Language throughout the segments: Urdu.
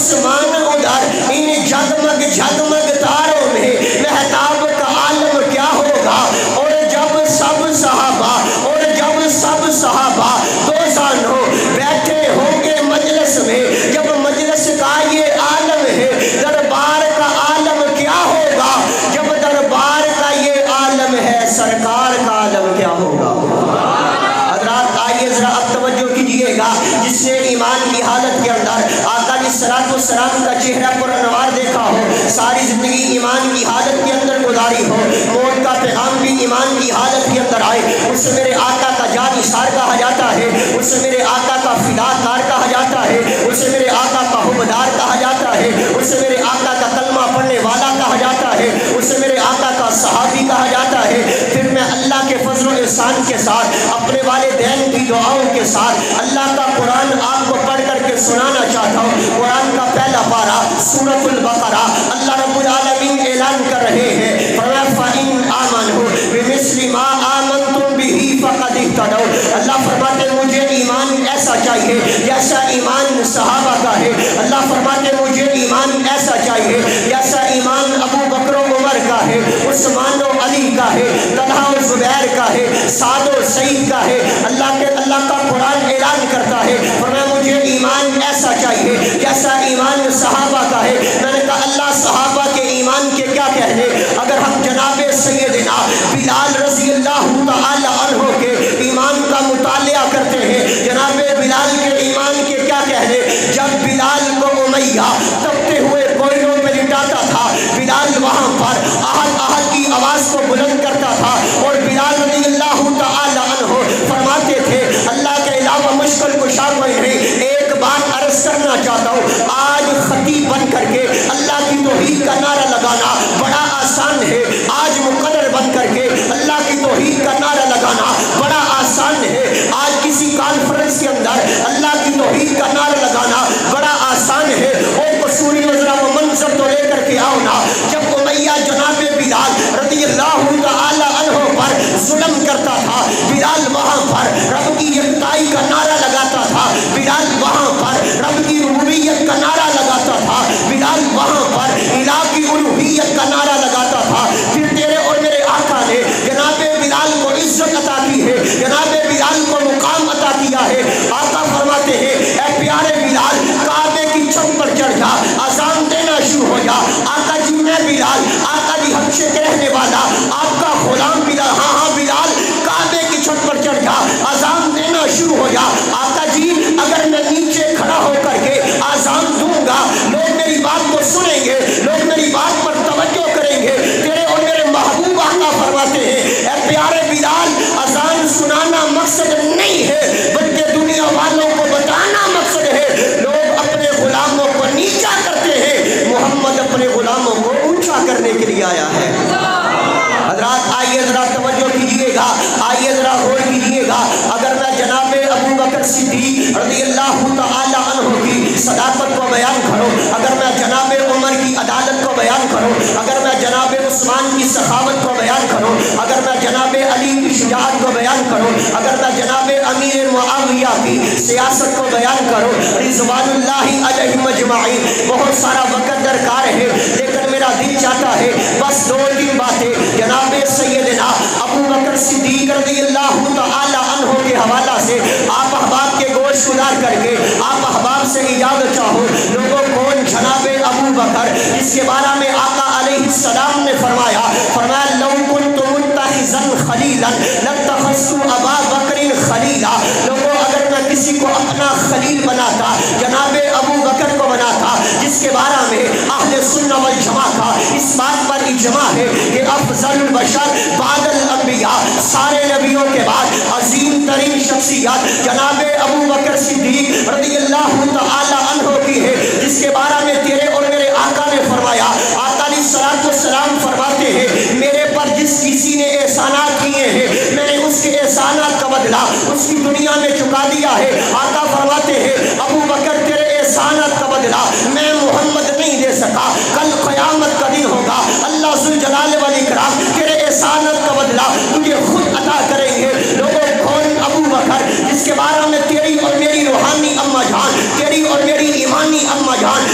عثمان ادھر ان جگمگ جگمگ تاروں میں مہتاب کا عالم کیا ہوگا؟ اور جب سب صحابہ دو زانوں بیٹھے ہوں گے مجلس میں، جب مجلس کا یہ عالم ہے، دربار کا عالم کیا ہوگا؟ جب دربار کا یہ عالم ہے، سرکار کا عالم کیا ہوگا؟ حضرات آئیے ذرا اب توجہ کیجئے گا، جس نے ایمان کی حالت کے اندر آقا علیہ السلام کا چہرہ پر انوار دیکھا ہو، ساری زندگی ایمان کی حالت کے اندر گزاری ہو، موت کا پیغام بھی ایمان کی حالت کے اندر آئے، اسے میرے آقا کا جان نثار کہا جاتا ہے، اسے میرے آقا کا فداکار کہا جاتا ہے، اسے میرے آقا کا حبدار کہا جاتا ہے، اسے میرے آقا کا کلمہ پڑھنے والا کہا جاتا ہے، اسے میرے آقا کا صحابی کہا جاتا ہے۔ پھر میں اللہ کے فضل و احسان کے ساتھ، اپنے والدین کی دعاؤں کے ساتھ اللہ کا قرآن آپ کو پڑھ کر کے سنانا چاہتا ہوں۔ قرآن کا پہلا پارہ سورۃ البقرہ، اللہ رب العالمین اعلان کر رہے ہیں، فَإِنْ آمَنُوا بِمِثْلِ مَا آمَنْتُمْ بِهِ فَقَدِ اهْتَدَوْا۔ اللہ فرماتے مجھے ایمان ایسا چاہیے جیسا ایمان صحابہ کا ہے، اللہ فرماتے مجھے ایمان ایسا چاہیے جیسا ایمان ابو بکر و عمر کا ہے، عثمان و علی کا ہے، طلحہ و زبیر کا ہے، سعد و سعید کا ہے۔ اللہ کا قرآن اعلان کرتا ہے، فرمایا مجھے ایمان ایسا چاہیے جیسا ایمان صحابہ کا ہے۔ میں نے کہا اللہ صحابہ کے ایمان کے کیا کہنے، اگر ہم جناب سیدنا بلال رضی اللہ تعالی عنہ کے ایمان کا مطالعہ کرتے ہیں، جناب بلال کے ایمان کے کیا کہنے، جب بلال کو امیہ تپتے ہوئے کوئلوں پہ لٹاتا تھا، بلال وہاں پر احد احد کی آواز کو بلند کرتا تھا، اور بلال رضی اللہ تعالی عنہ فرماتے تھے اللہ کے علاوہ مشکل کشا کوئی نہیں۔ ایک بات عرض کرنا چاہتا ہوں، آج خطیب بن کر کے اللہ کی توحید کا نعرہ لگانا بڑا آسان ہے، آج مقرر بن کر کے اللہ کی توحید کا نعرہ لگانا بڑا آسان ہے، آج کسی کانفرنس کے اندر اللہ کی توحید کا نعرہ لگانا بڑا آسان ہے۔ اور قصوری وزرا و منصب تو لے کر کے آؤ نا، جب امیہ جناب بلال رضی اللہ تعالی عنہ پر ظلم کرتا تھا، بلال وہاں پر رب کی یکتائی کا نعرہ لگاتا تھا، بلال وہاں پر رب کی ربوبیت کا نعرہ لگاتا تھا، بلال وہاں پر الہ کی الوہیت کا نعرہ لگاتا تھا۔ پھر تیرے اور میرے آقا نے جناب بلال کو عزت عطا کی ہے، جناب بلال کو مقام عطا کیا ہے۔ آقا فرماتے ہیں اے پیارے بلال، کعبے کی چھت پر چڑھ جا، اذان دینا شروع ہو جا۔ آقا جی میں بلال، آقا جی حبشے کے رہنے والا آپ کا غلام بلال، ہاں ہاں بلال، کعبے کی چھت پر چڑھ جا، اذان دینا شروع ہو جا۔ آقا جی اگر میں نیچے کھڑا ہو کر کے اذان دوں گا، لوگ میری بات کو سنیں گے، لوگ میری بات پر توجہ کریں گے۔ تیرے اور میرے محبوب آقا فرماتے ہیں اے پیارے بلال، اذان سنانا مقصد نہیں ہے، بلکہ دنیا والوں کو بتانا مقصد ہے۔ لوگ اپنے غلاموں کو نیچا کرتے ہیں، محمد اپنے غلاموں کو اونچا کرنے کے لیے آیا ہے۔ حضرات آئیے ذرا توجہ کیجئے گا، آئیے ذرا غور کیجئے گا، اگر میں جناب ابو بکر صدیق رضی اللہ تعالی عنہ کی صداقت کو بیان کروں، اگر میں جناب عمر کی عدالت کو بیان کروں، اگر میں جناب عثمان کی سخاوت کو بیان کروں، اگر میں جناب علی کی شجاعت کو بیان کروں، اگر میں جناب امیر معاویہ کی سیاست کو بیان کروں، رضوان اللہ علیہم اجمعین، بہت سارا وقت درکار ہے، لیکن میرا دل چاہتا ہے بس دو تین باتیں جناب سیدنا ابو بکر صدیق رضی اللہ تعالی عنہ کے حوالہ سے آپ احباب کے گوش گزار کر کے آپ احباب سے اجازت چاہو۔ لوگوں کون جناب ابو بکر، جس کے بارے میں آقا علیہ السلام نے فرمایا لو کنت متخذا خلیلا لاتخذت ابا بکر خلیلا۔ لوگوں اگر میں کسی کو اپنا خلیل بناتا، جناب ابو بکر کو بناتا، جس کے بارے میں اہل سنہ والجماع کا اس بات پر اجماع ہے کہ افضل البشر بعد الانبیاء، سارے نبیوں کے بعد عظیم ترین شخصیت جناب ابو بکر صدیق رضی اللہ تعالی عنہ کی ہے، جس کے بارے میں تیرے اور میرے آقا نے فرمایا۔ آقا علیہ السلام فرماتے ہیں میرے پر جس کسی نے احسانات کیے ہیں، میں نے اس کے احسانات کا بدلہ اس کی دنیا میں چکا دیا ہے۔ آقا فرماتے ہیں ابو بکر تیرے احسانات کا بدلہ میں محمد نہیں دے سکا، کل قیامت کا دن ہوگا، اللہ ذوالجلال والاکرام تیرے احسانات کا بدلہ تجھے خود عطا کریں گے۔ لوگوں کون ابو بکر، جس کے بارے میں تیری اور میری روحانی اماں جان، تیری اور میری ایمانی اماں جان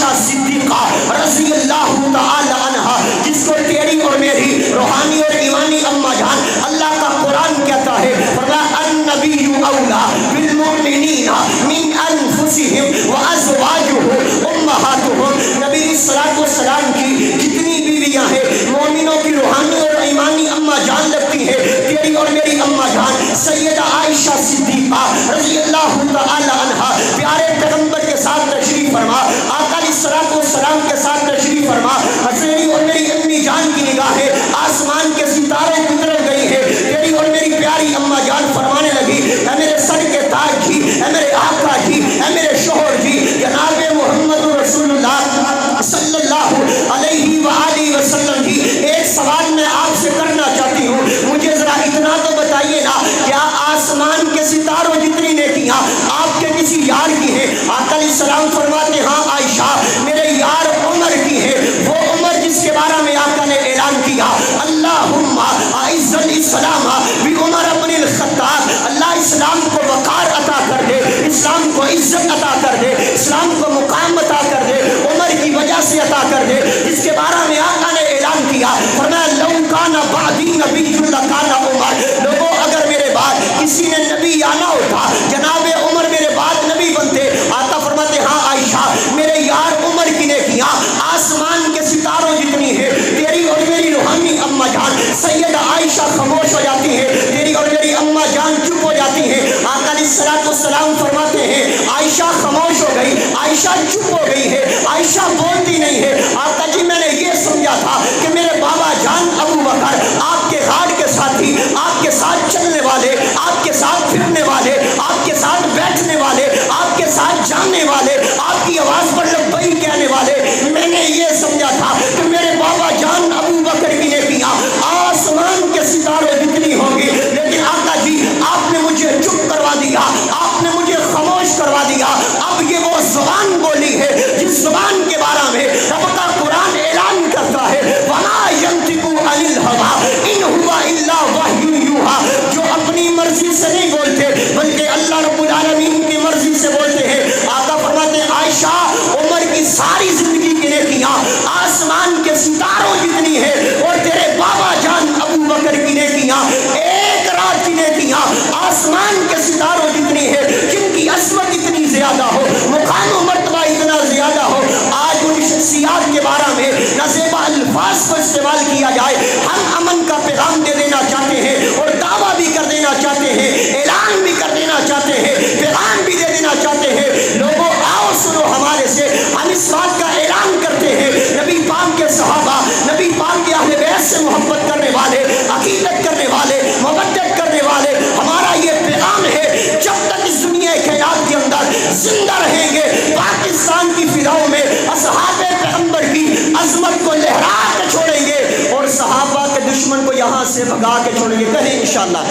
عائشہ صدیقہ رضی اللہ تعالی عنہا، جس کو تیری اور میری روحانی اور ایمانی اماں جان اللہ کا قرآن کہتا ہے، فرمایا النبی اولا بالمؤمنین من انفسہم وازواجہ امہاتہم، نبی علیہ الصلوۃ والسلام کی جتنی بیویاں ہیں مومنوں کی روحانی اور ایمانی اماں جان لگتی ہے، تیری اور میری اماں جان سیدہ عائشہ صدیقہ رضی اللہ تعالی عنہا پیارے پیغمبر کے ساتھ تشریف فرما، آقا علیہ الصلوۃ والسلام کے ساتھ تشریف فرما، تیری اور میری امی جان کی نگاہیں آسمان کے ستاروں کی طرف گئی ہے، تیری اور میری پیاری اماں جان فرمانے لگی، اے میرے سر کے تاج جی، اے میرے آقا جی، اے میرے شوہر جی، جناب محمد رسول اللہ صلی اللہ علیہ وآلہ وسلم جی، ایک سوال میں آپ سے کرنا چاہتی ہوں، مجھے ذرا اتنا تو بتائیے نا، کیا آسمان کے ستاروں جتنی نیکیاں آپ کے کسی یار کی ہیں؟ آقا علیہ السلام فرماتے ہاں عائشہ میرے یار عمر کی ہے، وہ عمر جس کے بارے میں آقا نے اعلان کیا اللہم اعز الاسلام بعمر بن الخطاب، اللہ اسلام کو وقار عطا کر دے، اسلام کو عزت عطا کر دے، اسلام کو مقام عطا کر دے، عمر کی وجہ سے عطا کر دے، جس کے بارے میں آقا نے اعلان کیا، فرمایا لو کان بعدی نبی لکان عمر، لوگوں اگر میرے بعد کسی نے نبی آنا ہوتا جناب عمر میرے بعد نبی بنتے۔ آقا فرماتے ہاں عائشہ میرے یار عمر کی نیکیاں آسمان کے ستاروں جتنی ہے، تیری اور میری روحانی اماں جان سیدہ عائشہ خاموش ہو جاتی ہے، تیری اور میری اماں جان چپ ہو جاتی ہے، آقا علیہ الصلوۃ والسلام فرماتے ہیں عائشہ خاموش ہو گئی، عائشہ چپ ہو گئی ہے، عائشہ بولتی نہیں ہے۔ آقا جی میں نے یہ سمجھا تھا کہ میرے بابا جان ابو بکر آپ کے غار کے ساتھی، آپ کے ساتھ چلنے والے، آپ کے ساتھ پھرنے والے، آپ کے ساتھ بیٹھنے والے، آپ کے ساتھ جاننے والے، آپ کی آواز پر لبیک کہنے والے، میں نے یہ سمجھا تھا کہ میرے بابا جان ابو بکر کی نیکیاں آسمان کے ستاروں جتنی ہوں گی، لیکن آقا جی آپ نے مجھے چپ کروا دیا، آپ نے مجھے خاموش کروا دیا۔ اب یہ وہ زبان بولی ہے جس زبان کے بارے میں رب کا قرآن اعلان کرتا ہے وَمَا يَنطِقُ عَنِ الْهَوَىٰ إِنْ هُوَ إِلَّا وَحْيٌ يُوحَىٰ، جو اپنی مرضی سے نہیں بولتے بلکہ اللہ رب العالمین کی مرضی سے بولتے ہیں۔ آقا فرماتے ہیں عائشہ عمر کی ساری زندگی کی نیکیاں آسمان کے ستاروں جتنی ہے، اور تیرے بابا جان ابو بکر کی نیکیاں ایک رات کی نیکیاں آسمان کے ستاروں جتنی ہے، جن کی عظمت اتنی زیادہ ہو، مقام و مرتبہ اتنا زیادہ ہو۔ آج ان شخصیات کے بارے میں نازیبا الفاظ کو استعمال کیا جائے، ہم امن کا پیغام دے دینا چاہتے ہیں اور دعویٰ بھی کر دینا چاہتے ہیں، اعلان بھی کر دینا چاہتے ہیں، پیغام بھی دے دینا چاہتے ہیں۔ لوگوں آؤ سنو ہمارے سے، ہم اس بات کا اعلان کرتے ہیں نبی پاک کے صحابہ، نبی پاک کے اہل بیت سے محبت کرنے والے، عقیدت کرنے والے، مودت کرنے والے، ہمارا یہ پیغام ہے جب تک اس دنیا کائنات کے اندر زندہ رہیں گے پاکستان کی فضاؤں میں اصحاب پیغمبر کی عظمت کو لہرا کے چھوڑیں گے اور صحابہ کے دشمن کو یہاں سے بھگا کے چھوڑیں گے، کہیں انشاءاللہ۔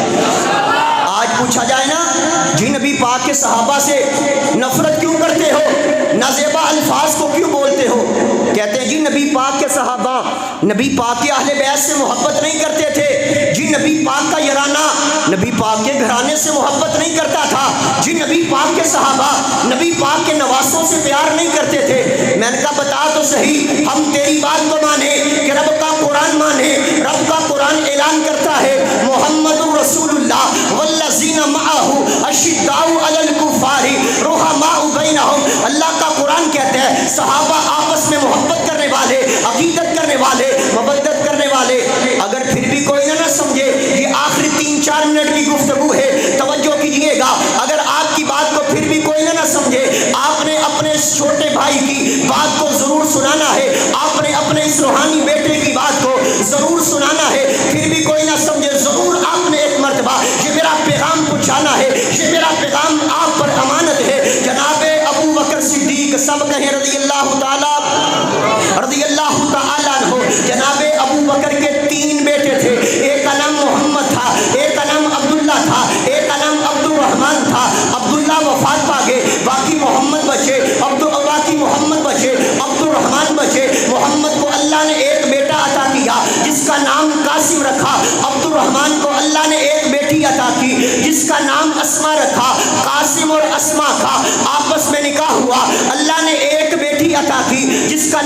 آج پوچھا جائے نا جی نبی پاک کے صحابہ سے نفرت کیوں کرتے ہو، نازیبا الفاظ کو کیوں بولتے ہو؟ کہتے ہیں جی نبی پاک کے صحابہ نبی پاک کے اہل بیت سے محبت نہیں کرتے تھے، جی نبی پاک کا یارانہ نبی پاک کے گھرانے سے محبت نہیں کرتا تھا، جی نبی پاک کے صحابہ نبی پاک کے نواسوں سے پیار نہیں کرتے تھے۔ میں نے کہا بتا تو صحیح، ہم تیری بات کو مانے کہ رب کا قرآن مانے، رب کا قرآن اعلان کرتا ہے محمد رسول اللہ والذین معہ اشداء علی الکفار رحماء بینہم، اللہ کا قرآن کہتا ہے صحابہ آپس میں محبت کرنے والے، عقیدت کرنے والے، مودت کرنے والے۔ اگر پھر بھی کوئی نہ سمجھے، یہ آخری 3-4 منٹ کی گفتگو ہے، توجہ کیجئے گا، اگر آپ کی بات کو پھر بھی کوئی نہ سمجھے، آپ نے اپنے چھوٹے بھائی کی بات کو ضرور سنانا ہے، آپ نے اپنے اس روحانی بیٹے کی بات کو ضرور سنانا ہے، پھر بھی کوئی نہ سمجھے ضرور آپ نے ایک مرتبہ یہ میرا پیغام پہنچانا ہے، یہ میرا پیغام آپ پر امانت ہے۔ جناب ابو بکر صدیق سب کہیں رضی اللہ تعالی عنہ، جناب ابو بکر کے 3 بیٹے تھے، ایک کا نام محمد تھا، ایک کا نام عبداللہ تھا، ایک کا نام عبد الرحمن تھا۔ عبداللہ وفات پا گئے، باقی محمد بچے، باقی محمد بچے۔